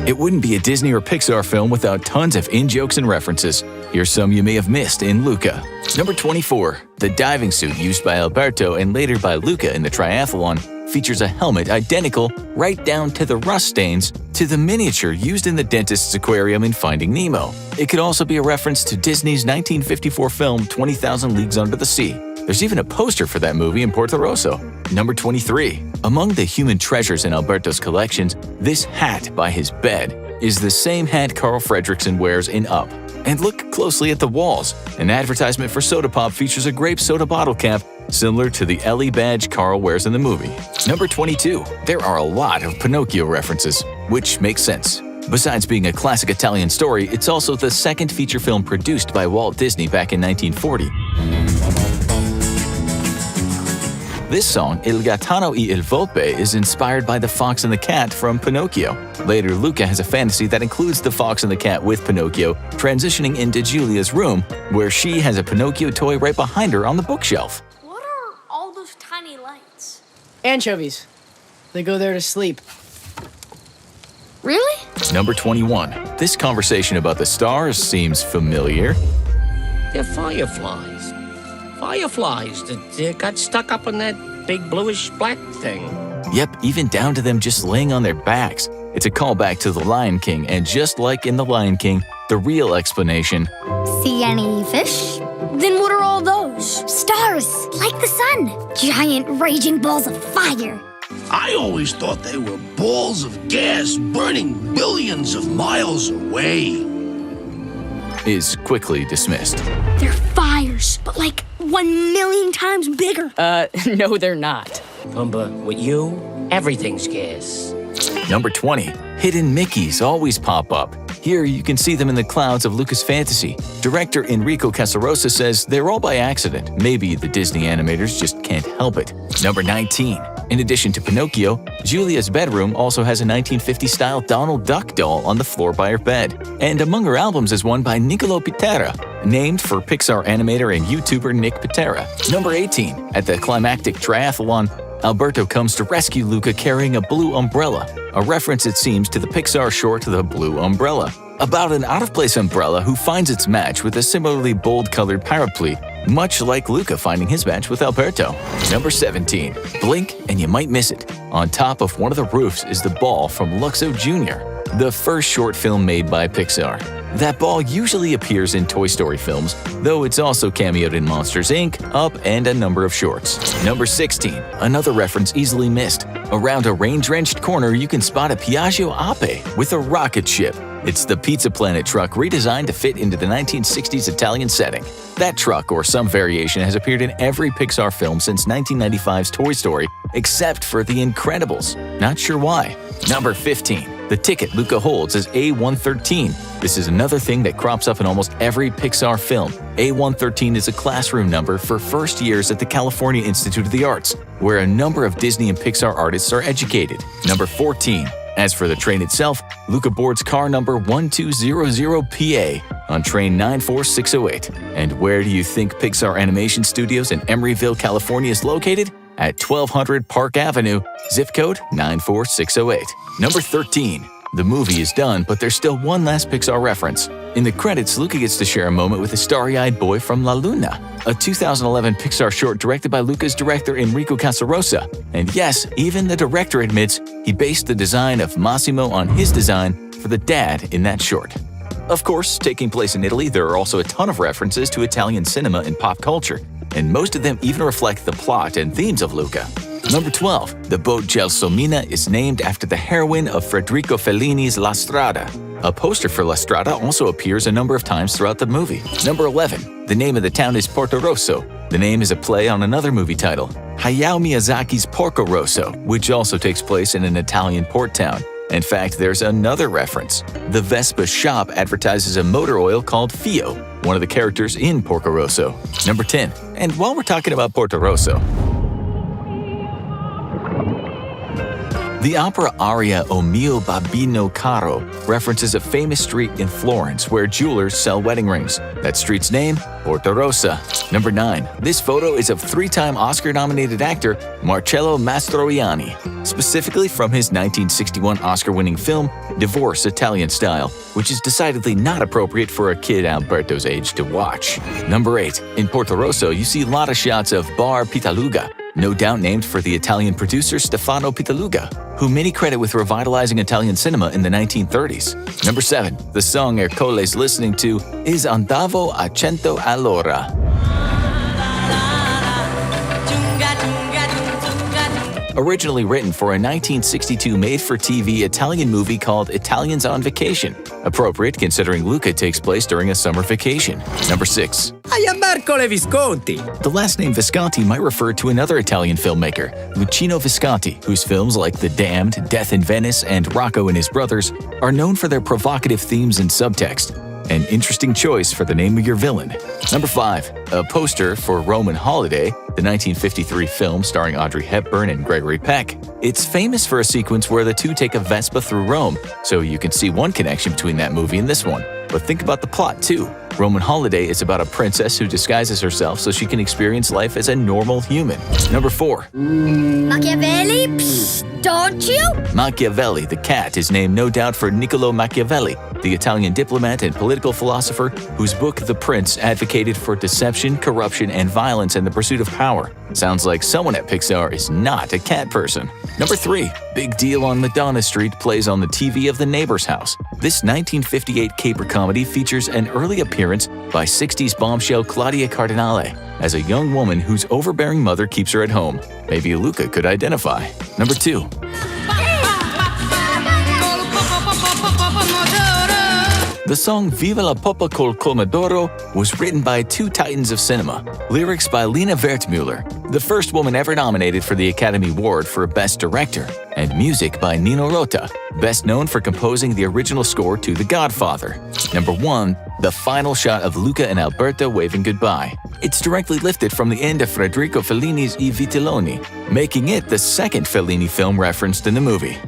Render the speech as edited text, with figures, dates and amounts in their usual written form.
It wouldn't be a Disney or Pixar film without tons of in-jokes and references. Here's some you may have missed in Luca. Number 24. The diving suit used by Alberto and later by Luca in the triathlon features a helmet identical right down to the rust stains to the miniature used in the dentist's aquarium in Finding Nemo. It could also be a reference to Disney's 1954 film 20,000 Leagues Under the Sea. There's even a poster for that movie in Porto Rosso. Number 23. Among the human treasures in Alberto's collections, this hat by his bed is the same hat Carl Fredricksen wears in Up. And look closely at the walls. An advertisement for soda pop features a grape soda bottle cap similar to the Ellie badge Carl wears in the movie. Number 22. There are a lot of Pinocchio references, which makes sense. Besides being a classic Italian story, it's also the second feature film produced by Walt Disney back in 1940. This song, Il Gattano e il Volpe, is inspired by The Fox and the Cat from Pinocchio. Later, Luca has a fantasy that includes the fox and the cat with Pinocchio, transitioning into Giulia's room, where she has a Pinocchio toy right behind her on the bookshelf. What are all those tiny lights? Anchovies. They go there to sleep. Really? Number 21. This conversation about the stars seems familiar. They're fireflies. Fireflies that got stuck up in that big bluish black thing. Yep, even down to them just laying on their backs. It's a callback to The Lion King, and just like in The Lion King, the real explanation. See any fish? Then what are all those? Stars, like the sun. Giant raging balls of fire. I always thought they were balls of gas burning billions of miles away. Is quickly dismissed. They're fires, but like 1,000,000 times bigger. No, they're not. Pumbaa, with you, everything's gas. Number 20. Hidden Mickeys always pop up. Here you can see them in the clouds of Luca's fantasy. Director Enrico Casarosa says they're all by accident. Maybe the Disney animators just can't help it. Number 19. In addition to Pinocchio, Giulia's bedroom also has a 1950-style Donald Duck doll on the floor by her bed. And among her albums is one by Niccolo Pitera, named for Pixar animator and YouTuber Nick Pitera. Number 18. At the climactic triathlon, Alberto comes to rescue Luca carrying a blue umbrella, a reference it seems to the Pixar short The Blue Umbrella, about an out-of-place umbrella who finds its match with a similarly bold-colored parapluie, much like Luca finding his match with Alberto. Number 17. Blink and you might miss it. On top of one of the roofs is the ball from Luxo Jr., the first short film made by Pixar. That ball usually appears in Toy Story films, though it's also cameoed in Monsters, Inc., Up, and a number of shorts. Number 16. Another reference easily missed. Around a rain-drenched corner, you can spot a Piaggio Ape with a rocket ship. It's the Pizza Planet truck redesigned to fit into the 1960s Italian setting. That truck, or some variation, has appeared in every Pixar film since 1995's Toy Story, except for The Incredibles. Not sure why. Number 15. The ticket Luca holds is A113. This is another thing that crops up in almost every Pixar film. A113 is a classroom number for first years at the California Institute of the Arts, where a number of Disney and Pixar artists are educated. Number 14. As for the train itself, Luca boards car number 1200PA on train 94608. And where do you think Pixar Animation Studios in Emeryville, California is located? At 1200 Park Avenue, zip code 94608. Number 13. The movie is done, but there's still one last Pixar reference. In the credits, Luca gets to share a moment with a starry-eyed boy from La Luna, a 2011 Pixar short directed by Luca's director Enrico Casarosa. And yes, even the director admits he based the design of Massimo on his design for the dad in that short. Of course, taking place in Italy, there are also a ton of references to Italian cinema and pop culture, and most of them even reflect the plot and themes of Luca. Number 12. The boat Gelsomina is named after the heroine of Federico Fellini's La Strada. A poster for La Strada also appears a number of times throughout the movie. Number 11. The name of the town is Porto Rosso. The name is a play on another movie title, Hayao Miyazaki's Porco Rosso, which also takes place in an Italian port town. In fact, there's another reference. The Vespa shop advertises a motor oil called Fio, one of the characters in Porco Rosso. Number 10. And while we're talking about Porto Rosso, The opera aria O mio babbino caro references a famous street in Florence where jewelers sell wedding rings. That street's name? Porta Rossa. Number 9. This photo is of 3-time Oscar-nominated actor Marcello Mastroianni, specifically from his 1961 Oscar-winning film Divorce Italian Style, which is decidedly not appropriate for a kid Alberto's age to watch. Number 8. In Porto Rosso, you see a lot of shots of Bar Pitaluga, no doubt named for the Italian producer Stefano Pitaluga, who many credit with revitalizing Italian cinema in the 1930s. Number 7. The song Ercole's listening to is Andavo a cento all'ora. Originally written for a 1962 made-for-TV Italian movie called Italians on Vacation, appropriate considering Luca takes place during a summer vacation. Number 6. I am Ercole Visconti. The last name Visconti might refer to another Italian filmmaker, Luchino Visconti, whose films like The Damned, Death in Venice, and Rocco and His Brothers are known for their provocative themes and subtext. An interesting choice for the name of your villain. Number 5. A poster for Roman Holiday, the 1953 film starring Audrey Hepburn and Gregory Peck. It's famous for a sequence where the two take a Vespa through Rome, so you can see one connection between that movie and this one. But think about the plot too. Roman Holiday is about a princess who disguises herself so she can experience life as a normal human. Number 4. Machiavelli? Psst, don't you? Machiavelli, the cat, is named no doubt for Niccolò Machiavelli, the Italian diplomat and political philosopher whose book The Prince advocated for deception, corruption, and violence in the pursuit of power. Sounds like someone at Pixar is not a cat person. Number 3. Big Deal on Madonna Street plays on the TV of the neighbor's house. This 1958 caper comedy features an early appearance by 60s bombshell Claudia Cardinale as a young woman whose overbearing mother keeps her at home. Maybe Luca could identify. Number 2. The song Viva la Poppa col Comodoro was written by 2 titans of cinema. Lyrics by Lena Wertmüller, the first woman ever nominated for the Academy Award for Best Director, and music by Nino Rota, best known for composing the original score to The Godfather. Number 1. The final shot of Luca and Alberto waving goodbye. It's directly lifted from the end of Federico Fellini's I Vitelloni, making it the second Fellini film referenced in the movie.